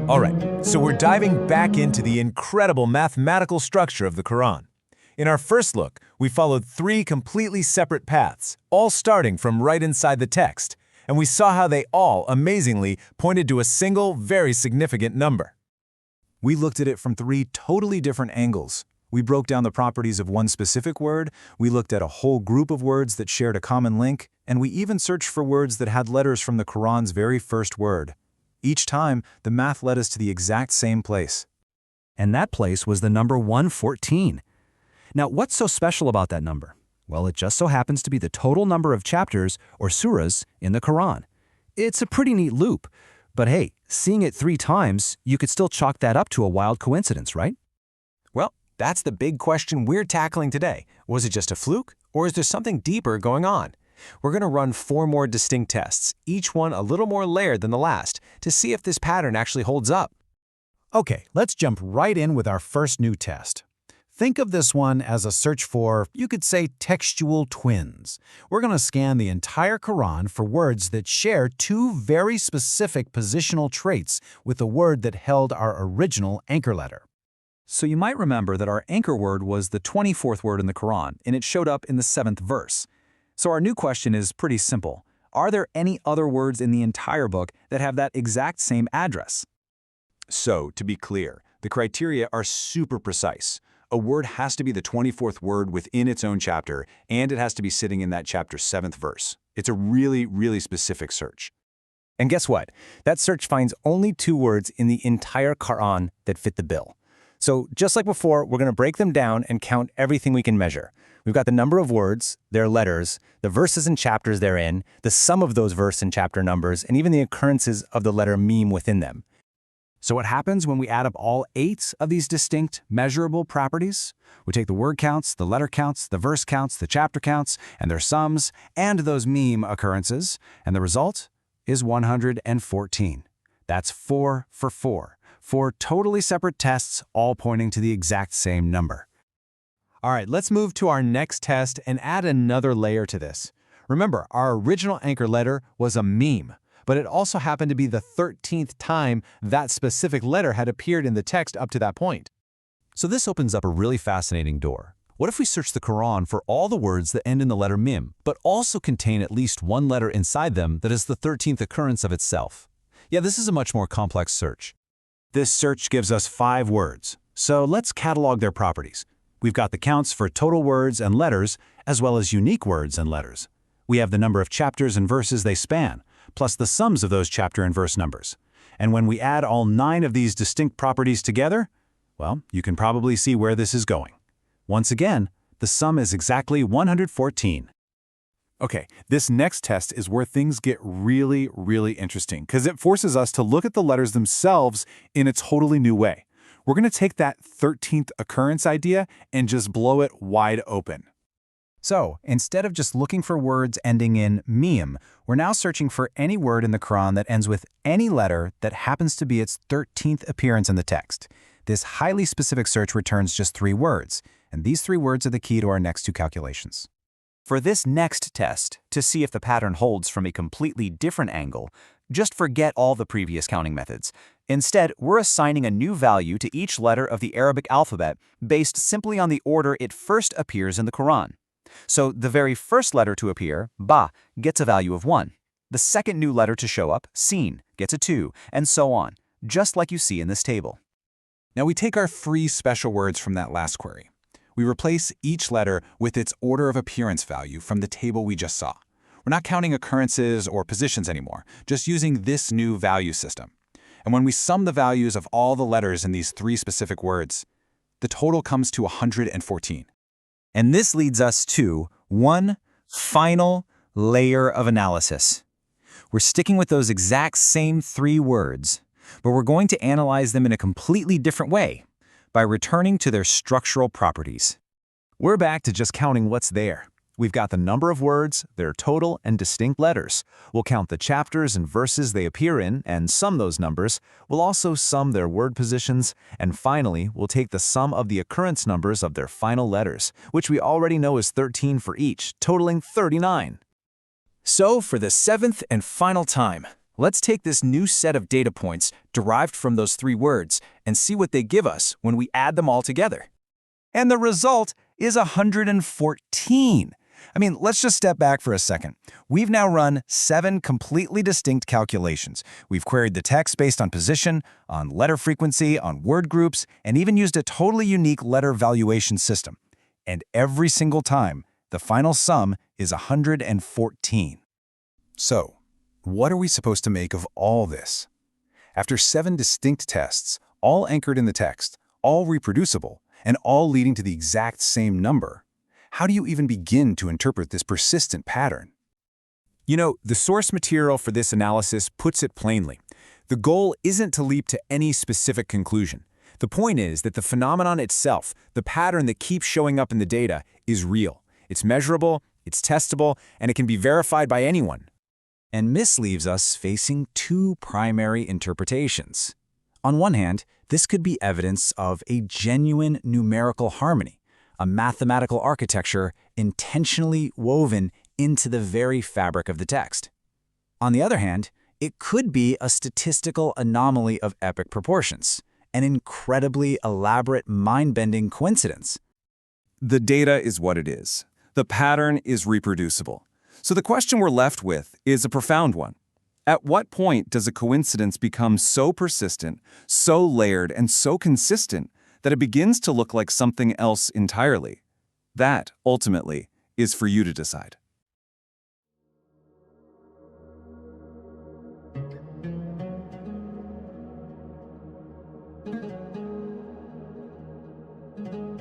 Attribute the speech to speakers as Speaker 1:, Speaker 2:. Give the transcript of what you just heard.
Speaker 1: All right, so we're diving back into the incredible mathematical structure of the Quran. In our first look, we followed three completely separate paths, all starting from right inside the text, and we saw how they all, amazingly, pointed to a single, very significant number.
Speaker 2: We looked at it from three totally different angles. We broke down the properties of one specific word, we looked at a whole group of words that shared a common link, and we even searched for words that had letters from the Quran's very first word. Each time, the math led us to the exact same place.
Speaker 3: And that place was the number 114. Now, what's so special about that number? Well, it just so happens to be the total number of chapters, or surahs, in the Quran. It's a pretty neat loop. But hey, seeing it 3 times, you could still chalk that up to a wild coincidence, right?
Speaker 1: Well, that's the big question we're tackling today. Was it just a fluke, or is there something deeper going on? We're going to run 4 more distinct tests, each one a little more layered than the last, to see if this pattern actually holds up.
Speaker 2: Okay, let's jump right in with our first new test. Think of this one as a search for, you could say, textual twins. We're going to scan the entire Quran for words that share 2 very specific positional traits with the word that held our original anchor letter.
Speaker 3: So you might remember that our anchor word was the 24th word in the Quran, and it showed up in the 7th verse. So our new question is pretty simple. Are there any other words in the entire book that have that exact same address?
Speaker 4: So, to be clear, the criteria are super precise. A word has to be the 24th word within its own chapter, and it has to be sitting in that chapter's 7th verse. It's a really, really specific search.
Speaker 1: And guess what? That search finds only 2 words in the entire Quran that fit the bill. So just like before, we're going to break them down and count everything we can measure. We've got the number of words, their letters, the verses and chapters they're in, the sum of those verse and chapter numbers, and even the occurrences of the letter meme within them.
Speaker 3: So what happens when we add up all 8 of these distinct, measurable properties? We take the word counts, the letter counts, the verse counts, the chapter counts, and their sums, and those meme occurrences, and the result is 114. That's 4 for 4. 4 totally separate tests, all pointing to the exact same number.
Speaker 1: All right, let's move to our next test and add another layer to this. Remember, our original anchor letter was a meme, but it also happened to be the 13th time that specific letter had appeared in the text up to that point.
Speaker 3: So this opens up a really fascinating door. What if we search the Quran for all the words that end in the letter mim, but also contain at least one letter inside them that is the 13th occurrence of itself? Yeah, this is a much more complex search.
Speaker 2: This search gives us 5 words, so let's catalog their properties. We've got the counts for total words and letters, as well as unique words and letters. We have the number of chapters and verses they span, plus the sums of those chapter and verse numbers. And when we add all 9 of these distinct properties together, well, you can probably see where this is going. Once again, the sum is exactly 114.
Speaker 5: Okay, this next test is where things get really, really interesting because it forces us to look at the letters themselves in a totally new way. We're going to take that 13th occurrence idea and just blow it wide open.
Speaker 2: So, instead of just looking for words ending in meme, we're now searching for any word in the Quran that ends with any letter that happens to be its 13th appearance in the text. This highly specific search returns just 3 words, and these 3 words are the key to our next 2 calculations.
Speaker 6: For this next test, to see if the pattern holds from a completely different angle, just forget all the previous counting methods. Instead, we're assigning a new value to each letter of the Arabic alphabet based simply on the order it first appears in the Quran. So the very first letter to appear, ba, gets a value of 1. The second new letter to show up, sin, gets a 2, and so on, just like you see in this table.
Speaker 5: Now we take our 3 special words from that last query. We replace each letter with its order of appearance value from the table we just saw. We're not counting occurrences or positions anymore, just using this new value system. And when we sum the values of all the letters in these 3 specific words, the total comes to 114.
Speaker 1: And this leads us to one final layer of analysis. We're sticking with those exact same 3 words, but we're going to analyze them in a completely different way, by returning to their structural properties. We're back to just counting what's there. We've got the number of words, their total and distinct letters. We'll count the chapters and verses they appear in and sum those numbers. We'll also sum their word positions. And finally, we'll take the sum of the occurrence numbers of their final letters, which we already know is 13 for each, totaling 39. So for the 7th and final time, Let's take this new set of data points derived from those three words and see what they give us when we add them all together.
Speaker 3: And the result is 114. I mean, let's just step back for a second. We've now run 7 completely distinct calculations. We've queried the text based on position, on letter frequency, on word groups, and even used a totally unique letter valuation system. And every single time, the final sum is 114.
Speaker 2: So, what are we supposed to make of all this? After 7 distinct tests, all anchored in the text, all reproducible, and all leading to the exact same number, how do you even begin to interpret this persistent pattern?
Speaker 5: You know, the source material for this analysis puts it plainly. The goal isn't to leap to any specific conclusion. The point is that the phenomenon itself, the pattern that keeps showing up in the data, is real. It's measurable, it's testable, and it can be verified by anyone.
Speaker 6: And this leaves us facing 2 primary interpretations. On one hand, this could be evidence of a genuine numerical harmony, a mathematical architecture intentionally woven into the very fabric of the text. On the other hand, it could be a statistical anomaly of epic proportions, an incredibly elaborate, mind-bending coincidence.
Speaker 7: The data is what it is. The pattern is reproducible. So the question we're left with is a profound one. At what point does a coincidence become so persistent, so layered, and so consistent that it begins to look like something else entirely? That, ultimately, is for you to decide.